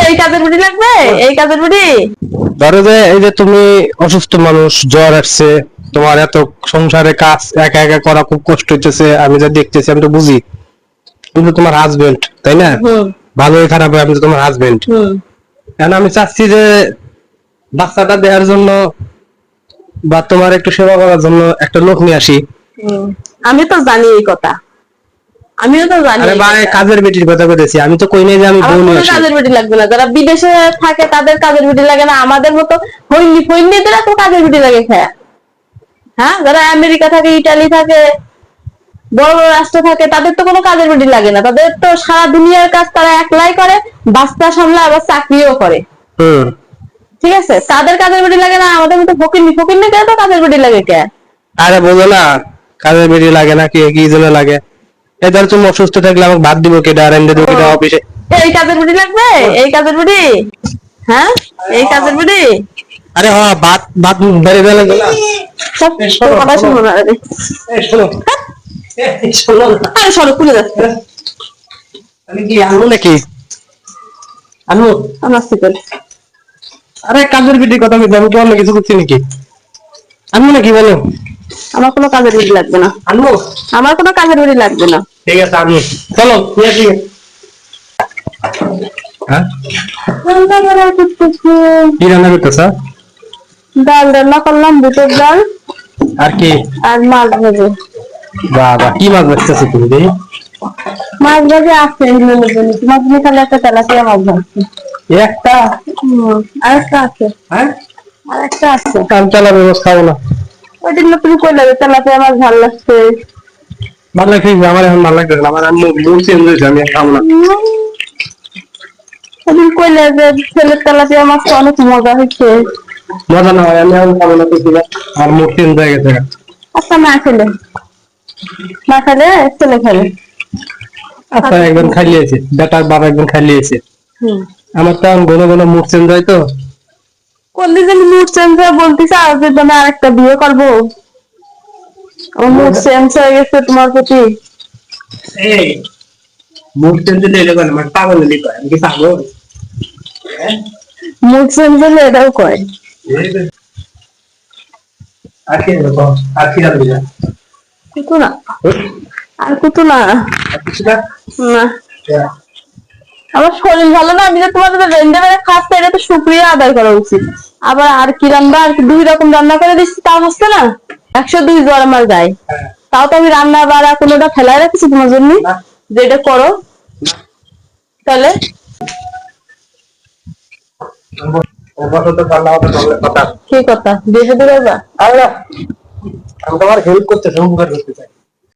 এই কাজের বুড়ি লাগবে, এই কাজের বুড়ি। ধরো যে এই যে তুমি অসুস্থ মানুষ, জ্বর আসছে, তোমার এত সংসারে কাজ একা একা করা খুব কষ্ট হইতেছে, আমি যা দেখতেছি আমি তো বুঝি, কিন্তু তোমার হাজবেন্ড তাই না, ভালোই খারাপ আমি তো তোমার হাজবেন্ড। এখন আমি চাচ্ছি যে বাচ্চাটা দেওয়ার জন্য বা তোমার একটু সেবা করার জন্য একটা লোক নিয়ে আসি। আমি তো জানি এই কথা, আমিও তো জানি। আরে ভাই কাজের বেটির কথা বলেছি, আমি তো কই নাই যে আমি বউ নিয়ে আসি। কাজের বেটি লাগবে না, যারা বিদেশে থাকে তাদের কাজের বেটি লাগে না, আমাদের মতো হইনি ফইনিদের তো কাজের বেটি লাগে খায়। হ্যাঁ, যারা আমেরিকা থাকে, ইটালি থাকে, বড় বড় রাষ্ট্র থাকে, তাদের তো কোনো কাজের বেটি লাগে না, তাদের তো সারা দুনিয়ার কাজ তারা একলাই করে, বাচ্চা সামলা আবার চাকরিও করে। ঠিক আছে, তাদের কাজের বেটি লাগে না, আমাদের মতো ফকিরনি ফকিরনি কে তো কাজের বেটি লাগে কে? আরে বোঝো না, কাজের বেটি লাগে না, কি জন্য লাগে? এই ধর তুমি অসুস্থ থাকলে আমাকে ভাত দিব কেডা, আর এনে দেবো কেডা অফিসে? এই কাজের বেটি লাগবে, এই কাজের বেটি। হ্যাঁ, এই কাজের বেটি। আরে হ্যাঁ, ভাত ভাত ধরে দেওয়া লাগবে না। সব কথা শুনো না, শোনো শোনো, আরে সরো খুলে যাচ্ছে। আমি কি আনবো নাকি? আনবো আসতে করে। আরে কাজের বেটির কথা বলছি, আমি তো অন্য কিছু করছি নাকি? আনবো নাকি বলো? আমার কোনো কাজের বেটি লাগবে না। আনবো? আমার কোনো কাজের বেটি লাগবে না। ঠিক আছে আনবো, চলো নিয়ে আসি। হ্যাঁ, কি রান্না করতেছ? ডাল রান্না করলাম, বুটের ডাল আর কি? আর মাছ ভাজি। বাবা, কি মাছ ভাজতেছো তুমি? দেখি মাছ ভাজি আছে, মাছ ভাজি খালি একটা তেলাপিয়া মাছ ভাজছি। একটা? আর একটা আছে। হ্যাঁ, আর একটা আছে। আমি তেলাপিয়া মাছ খাবো না। ওই দিন তুমি কইলে তেলাপিয়া মাছ ভালো লাগছে। ভালো লাগছে, আমার এখন ভালো লাগতেছে না, আমার মুড চেঞ্জ হয়েছে, আমি আর খাবো না। ওদিন কইলে যে ছেলের তেলাপিয়া মাছটা অনেক মজা হয়েছে। মজা না হয়, আমি এখন খাবো না কিছু না, আর মুড চেঞ্জ হয়ে গেছে। আচ্ছা, না খেলে ছেলে খেলে। আচ্ছা, একজন খাইলিয়েছে, বেটার বাবা একজন খাইলিয়েছে, আমার তো ঘন ঘন মুড চেঞ্জ হয় তো। করলি যে মুড চেঞ্জ হয়ে বলতেছে আর যে আমি আরেকটা বিয়ে করবো, আমার মুড চেঞ্জ হয়ে গেছে তোমার প্রতি। এই মুড চেঞ্জ হলে এরকম আমার পাগল হলে কয়, আমি কি পাগল? মুড চেঞ্জ হলে এটাও কয়। আর কি এরকম, আর কি রাখবি না? কুতু না, আর কুতু না, না। আমার শরীর ভালো না, আমি যে তোমার রেন্ডে বেড়ে খাচ্ছে, এটা তো শুক্রিয়া আদায় করা উচিত। আবার আর কি রান্না, আর 2 রকম রান্না করে দিচ্ছি, তাও হচ্ছে না। 102 জ্বর আমার গায়ে, তাও তো আমি রান্না বাড়া কোনোটা ফেলায় রাখছি তোমার জন্য, যে এটা করো। তাহলে কি কথা, বিয়ে শাদী করবা? আমি তোমার হেল্প করতে চাই, উপকার করতে চাই।